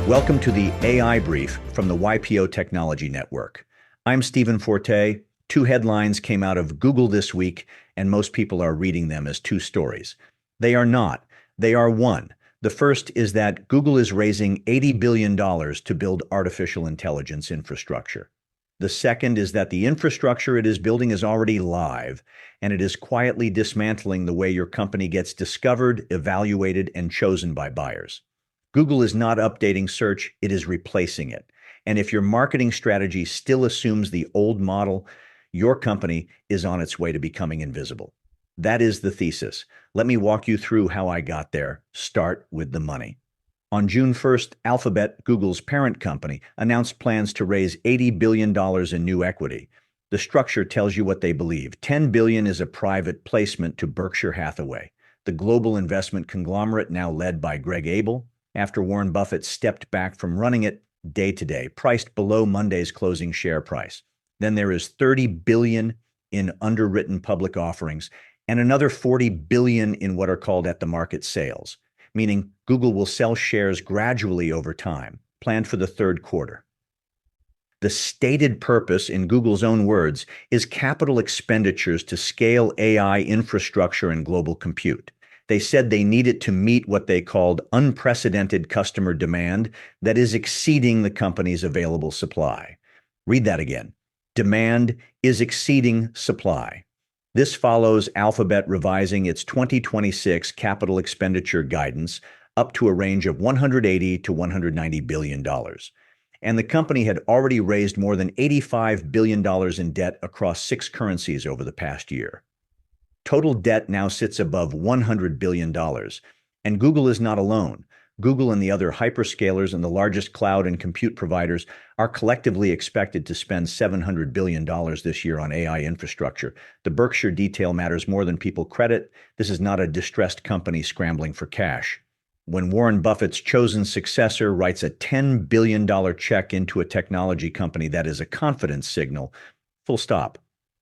Welcome to the AI Brief from the YPO Technology Network. I'm Stephen Forte. Two headlines came out of Google this week, and most people are reading them as two stories. They are not. They are one. The first is that Google is raising $80 billion to build artificial intelligence infrastructure. The second is that the infrastructure it is building is already live, and it is quietly dismantling the way your company gets discovered, evaluated, and chosen by buyers. Google is not updating search, it is replacing it. And if your marketing strategy still assumes the old model, your company is on its way to becoming invisible. That is the thesis. Let me walk you through how I got there. Start with the money. On June 1st, Alphabet, Google's parent company, announced plans to raise $80 billion in new equity. The structure tells you what they believe. $10 billion is a private placement to Berkshire Hathaway, the global investment conglomerate now led by Greg Abel, after Warren Buffett stepped back from running it day to day, priced below Monday's closing share price. Then there is $30 billion in underwritten public offerings and another $40 billion in what are called at-the-market sales, meaning Google will sell shares gradually over time, planned for the third quarter. The stated purpose, in Google's own words, is capital expenditures to scale AI infrastructure and global compute. They said they need it to meet what they called unprecedented customer demand that is exceeding the company's available supply. Read that again. Demand is exceeding supply. This follows Alphabet revising its 2026 capital expenditure guidance up to a range of $180 to $190 billion. And the company had already raised more than $85 billion in debt across 6 currencies over the past year. Total debt now sits above $100 billion. And Google is not alone. Google and the other hyperscalers and the largest cloud and compute providers are collectively expected to spend $700 billion this year on AI infrastructure. The Berkshire detail matters more than people credit. This is not a distressed company scrambling for cash. When Warren Buffett's chosen successor writes a $10 billion check into a technology company, that is a confidence signal. Full stop.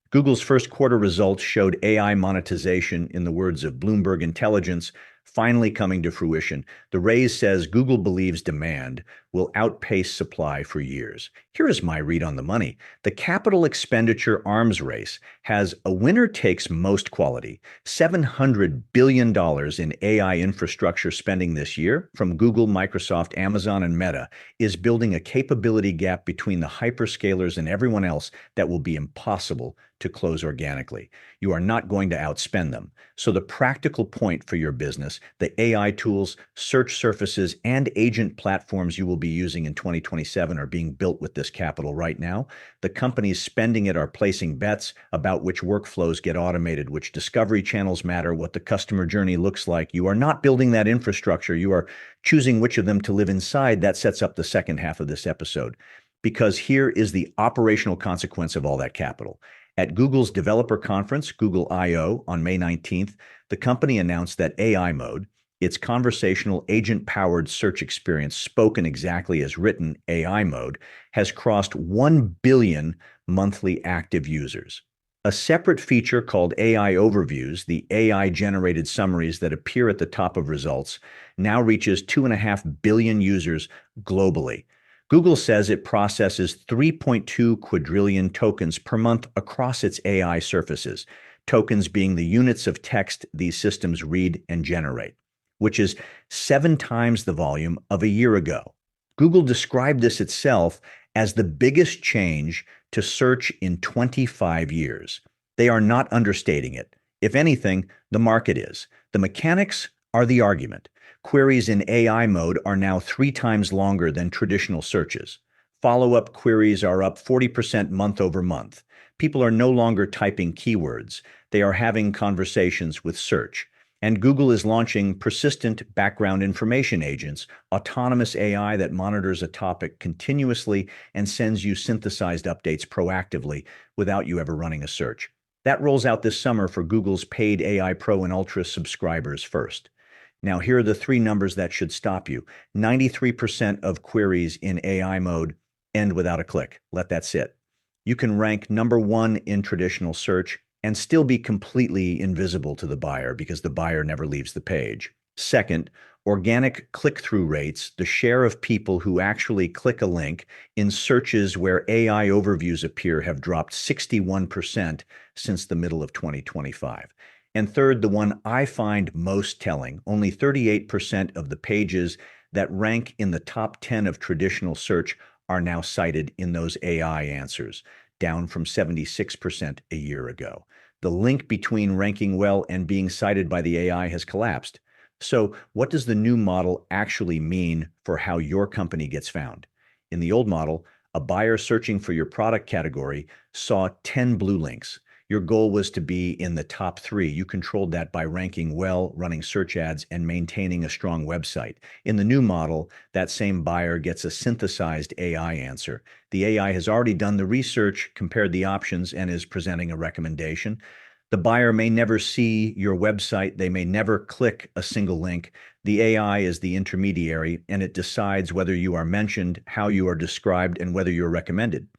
Google's first quarter results showed AI monetization, in the words of Bloomberg Intelligence, finally coming to fruition. The raise says Google believes demand will outpace supply for years. Here is my read on the money. The capital expenditure arms race has a winner takes most quality. $700 billion in AI infrastructure spending this year from Google, Microsoft, Amazon, and Meta is building a capability gap between the hyperscalers and everyone else that will be impossible to close organically. You are not going to outspend them. So the practical point for your business, the AI tools, search surfaces, and agent platforms you will be using in 2027 are being built with this capital right now. The companies spending it are placing bets about which workflows get automated, which discovery channels matter, what the customer journey looks like. You are not building that infrastructure. You are choosing which of them to live inside. That sets up the second half of this episode, because here is the operational consequence of all that capital. At Google's developer conference, Google I/O, on May 19th, the company announced that AI Mode, its conversational agent-powered search experience spoken exactly as written AI Mode, has crossed 1 billion monthly active users. A separate feature called AI Overviews, the AI-generated summaries that appear at the top of results, now reaches 2.5 billion users globally. Google says it processes 3.2 quadrillion tokens per month across its AI surfaces, tokens being the units of text these systems read and generate, which is 7 times the volume of a year ago. Google described this itself as the biggest change to search in 25 years. They are not understating it. If anything, the market is. The mechanics are the argument. Queries in AI mode are now 3 times longer than traditional searches. Follow-up queries are up 40% month over month. People are no longer typing keywords. They are having conversations with search. And Google is launching persistent background information agents, autonomous AI that monitors a topic continuously and sends you synthesized updates proactively without you ever running a search. That rolls out this summer for Google's paid AI Pro and Ultra subscribers first. Now, here are the 3 numbers that should stop you. 93% of queries in AI mode end without a click. Let that sit. You can rank number 1 in traditional search and still be completely invisible to the buyer because the buyer never leaves the page. Second, Organic click-through rates, the share of people who actually click a link in searches where AI overviews appear, have dropped 61% since the middle of 2025. And third, the one I find most telling, only 38% of the pages that rank in the top 10 of traditional search are now cited in those AI answers, down from 76% a year ago. The link between ranking well and being cited by the AI has collapsed. So, what does the new model actually mean for how your company gets found? In the old model, a buyer searching for your product category saw 10 blue links. Your goal was to be in the top 3. You controlled that by ranking well, running search ads, and maintaining a strong website. In the new model, that same buyer gets a synthesized AI answer. The AI has already done the research, compared the options, and is presenting a recommendation. The buyer may never see your website. They may never click a single link. The AI is the intermediary, and it decides whether you are mentioned, how you are described, and whether you're recommended.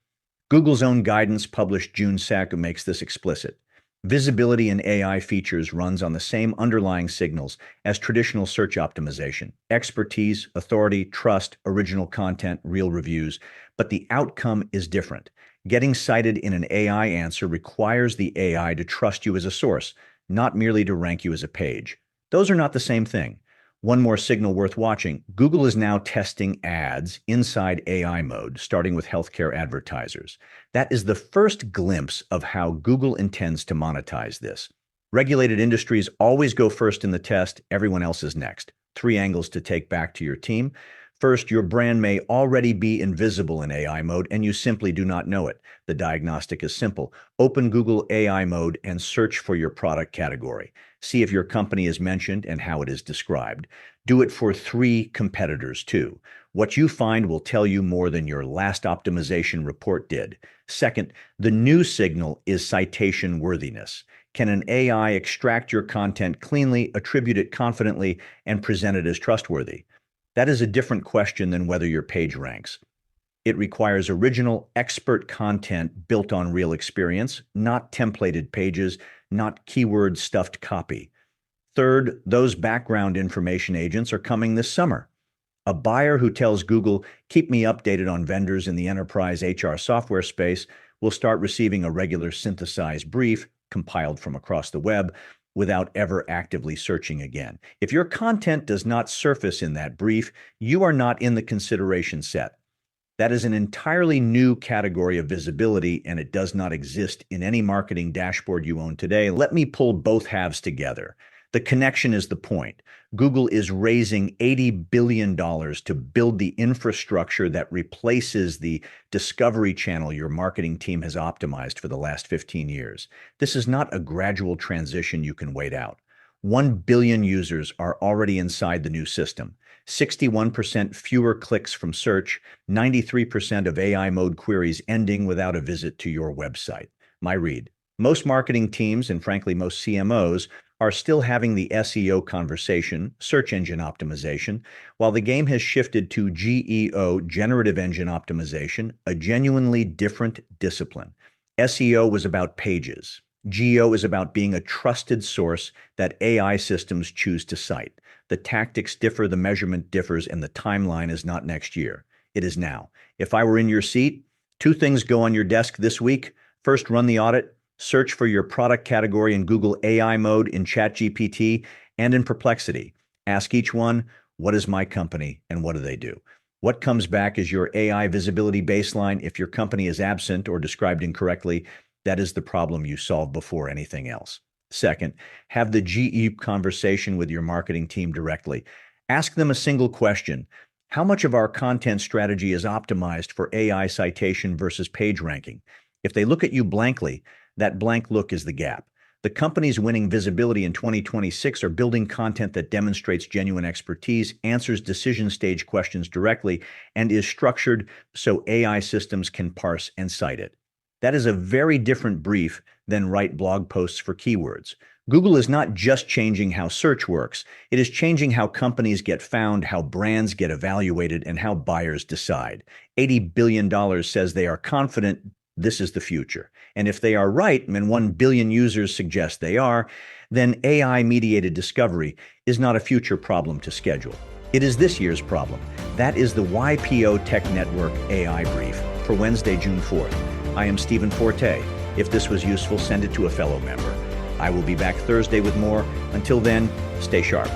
Google's own guidance published June 2nd makes this explicit. Visibility in AI features runs on the same underlying signals as traditional search optimization: expertise, authority, trust, original content, real reviews. But the outcome is different. Getting cited in an AI answer requires the AI to trust you as a source, not merely to rank you as a page. Those are not the same thing. One more signal worth watching: Google is now testing ads inside AI mode, starting with healthcare advertisers. That is the first glimpse of how Google intends to monetize this. Regulated industries always go first in the test, everyone else is next. 3 angles to take back to your team. First, your brand may already be invisible in AI mode and you simply do not know it. The diagnostic is simple. Open Google AI mode and search for your product category. See if your company is mentioned and how it is described. Do it for 3 competitors too. What you find will tell you more than your last optimization report did. Second, the new signal is citation worthiness. Can an AI extract your content cleanly, attribute it confidently, and present it as trustworthy? That is a different question than whether your page ranks. It requires original, expert content built on real experience, not templated pages, not keyword-stuffed copy. Third, those background information agents are coming this summer. A buyer who tells Google, "Keep me updated on vendors in the enterprise HR software space," will start receiving a regular synthesized brief compiled from across the web without ever actively searching again. If your content does not surface in that brief, you are not in the consideration set. That is an entirely new category of visibility, and it does not exist in any marketing dashboard you own today. Let me pull both halves together. The connection is the point. Google is raising $80 billion to build the infrastructure that replaces the discovery channel your marketing team has optimized for the last 15 years. This is not a gradual transition you can wait out. 1 billion users are already inside the new system. 61% fewer clicks from search, 93% of AI mode queries ending without a visit to your website. My read: most marketing teams, and frankly most CMOs, are still having the SEO conversation, search engine optimization, while the game has shifted to GEO, Generative Engine Optimization, a genuinely different discipline. SEO was about pages. GEO is about being a trusted source that AI systems choose to cite. The tactics differ, the measurement differs, and the timeline is not next year. It is now. If I were in your seat, 2 things go on your desk this week. First, run the audit. Search for your product category in Google AI mode, in ChatGPT, and in Perplexity. Ask each one, what is my company and what do they do? What comes back is your AI visibility baseline. If your company is absent or described incorrectly, that is the problem you solve before anything else. Second, have the GE conversation with your marketing team directly. Ask them a single question. How much of our content strategy is optimized for AI citation versus page ranking? If they look at you blankly, that blank look is the gap. The companies winning visibility in 2026 are building content that demonstrates genuine expertise, answers decision stage questions directly, and is structured so AI systems can parse and cite it. That is a very different brief than write blog posts for keywords. Google is not just changing how search works. It is changing how companies get found, how brands get evaluated, and how buyers decide. $80 billion says they are confident this is the future. And if they are right, and 1 billion users suggest they are, then AI-mediated discovery is not a future problem to schedule. It is this year's problem. That is the YPO Tech Network AI Brief for Wednesday, June 4th. I am Stephen Forte. If this was useful, send it to a fellow member. I will be back Thursday with more. Until then, stay sharp.